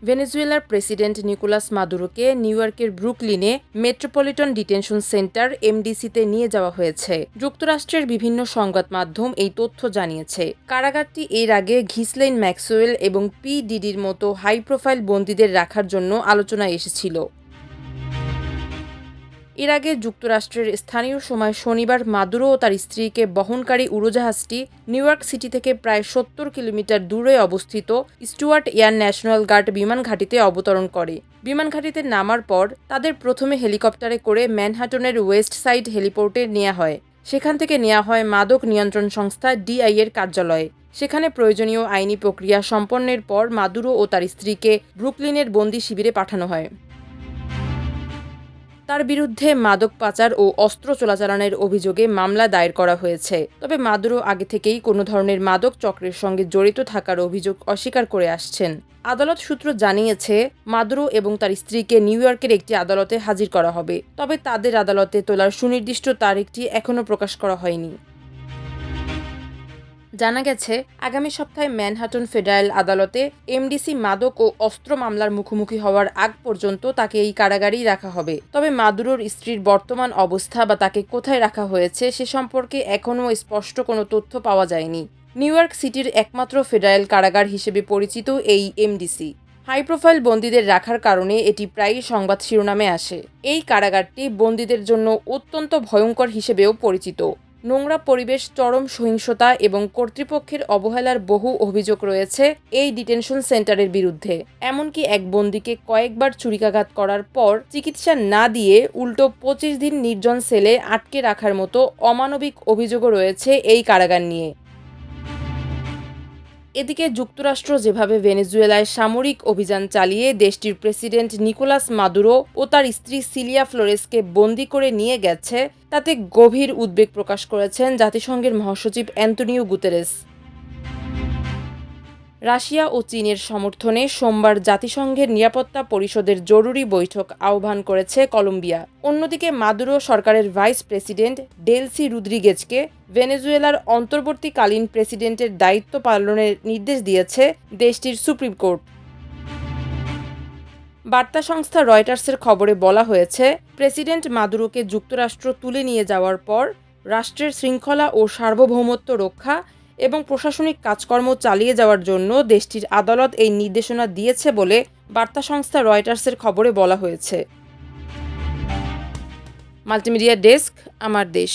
ভেনেজুয়েলার president Nicolas মাদুরোকে new ইয়র্কের ব্রুকলিনে metropolitan detention centre এমডিসিতে নিয়ে যাওয়া হয়েছে। যুক্তরাষ্ট্রের বিভিন্ন সংবাদ মাধ্যম এই তথ্য জানিয়েছে। কারাগারটি এর আগে ঘিসলেইন ম্যাক্সওয়েল এবং পি ডিডির মতো হাই প্রোফাইল বন্দীদের রাখার জন্য আলোচনায় এসেছিল। এর আগে যুক্তরাষ্ট্রের স্থানীয় সময় শনিবার মাদুরো ও তার স্ত্রীকে বহনকারী উড়োজাহাজটি নিউ ইয়র্ক সিটি থেকে প্রায় ৭০ কিলোমিটার দূরে অবস্থিত স্টুয়ার্ট এয়ার ন্যাশনাল গার্ড বিমান ঘাঁটিতে অবতরণ করে। বিমান ঘাঁটিতে নামার পর তাদের প্রথমে হেলিকপ্টারে করে ম্যানহাটনের ওয়েস্ট সাইড হেলিপোর্টে নেওয়া হয়। সেখান থেকে নেওয়া হয় মাদক নিয়ন্ত্রণ সংস্থা ডিআই এর কার্যালয়ে। সেখানে প্রয়োজনীয় আইনি প্রক্রিয়া সম্পন্নের পর মাদুরো ও তার স্ত্রীকে ব্রুকলিনের বন্দি শিবিরে পাঠানো হয়। তার বিরুদ্ধে মাদক পাচার ও অস্ত্র চোরাচালানের অভিযোগে মামলা দায়ের করা হয়েছে। তবে মাদুরো আগে থেকেই কোনো ধরনের মাদক চক্রের সঙ্গে জড়িত থাকার অভিযোগ অস্বীকার করে আসছেন। আদালত সূত্র জানিয়েছে, মাদুরো এবং তার স্ত্রীকে নিউ ইয়র্কের একটি আদালতে হাজির করা হবে। তবে তাদের আদালতে তোলার সুনির্দিষ্ট তারিখটি এখনও প্রকাশ করা হয়নি। জানা গেছে, আগামী সপ্তাহে ম্যানহাটন ফেডারেল আদালতে এমডিসি মাদক ও অস্ত্র মামলার মুখোমুখি হওয়ার আগ পর্যন্ত তাকে এই কারাগারেই রাখা হবে। তবে মাদুরোর স্ত্রীর বর্তমান অবস্থা বা তাকে কোথায় রাখা হয়েছে সে সম্পর্কে এখনও স্পষ্ট কোনো তথ্য পাওয়া যায়নি। নিউ ইয়র্ক সিটির একমাত্র ফেডারেল কারাগার হিসেবে পরিচিত এই এমডিসি হাই প্রোফাইল বন্দীদের রাখার কারণে এটি প্রায়ই সংবাদ শিরোনামে আসে। এই কারাগারটি বন্দীদের জন্য অত্যন্ত ভয়ঙ্কর হিসেবেও পরিচিত। নোংরা পরিবেশ, চরম সহিংসতা এবং কর্তৃপক্ষের অবহেলার বহু অভিযোগ রয়েছে এই ডিটেনশন সেন্টারের বিরুদ্ধে। এমনকি এক বন্দীকে কয়েকবার ছুরিকাঘাত করার পর চিকিৎসা না দিয়ে উল্টো ২৫ দিন নির্জন সেলে আটকে রাখার মতো অমানবিক অভিযোগও রয়েছে এই কারাগার নিয়ে। এদিকে যুক্তরাষ্ট্র যেভাবে ভেনেজুয়েলায় সামরিক অভিযান চালিয়ে দেশটির প্রেসিডেন্ট নিকোলাস মাদুরো ও তার স্ত্রী সিলিয়া ফ্লোরেসকে বন্দী করে নিয়ে গেছে, তাতে গভীর উদ্বেগ প্রকাশ করেছেন জাতিসংঘের মহাসচিব অ্যান্তোনিও গুতেরেস। রাশিয়া ও চীনের সমর্থনে সোমবার জাতিসংঘের নিরাপত্তা পরিষদের জরুরি বৈঠক আহ্বান করেছে কলম্বিয়া। অন্যদিকে মাদুরো সরকারের ভাইস প্রেসিডেন্ট ডেলসি রুদ্রিগেজকে ভেনেজুয়েলার অন্তর্বর্তীকালীন প্রেসিডেন্টের দায়িত্ব পালনের নির্দেশ দিয়েছে দেশটির সুপ্রিম কোর্ট। বার্তা সংস্থা রয়টার্সের খবরে বলা হয়েছে, প্রেসিডেন্ট মাদুরোকে যুক্তরাষ্ট্র তুলে নিয়ে যাওয়ার পর রাষ্ট্রের শৃঙ্খলা ও সার্বভৌমত্ব রক্ষা এবং প্রশাসনিক কাজকর্ম চালিয়ে যাওয়ার জন্য দেশটির আদালত এই নির্দেশনা দিয়েছে বলে বার্তা সংস্থা রয়টার্সের খবরে বলা হয়েছে। মাল্টিমিডিয়া ডেস্ক, আমার দেশ।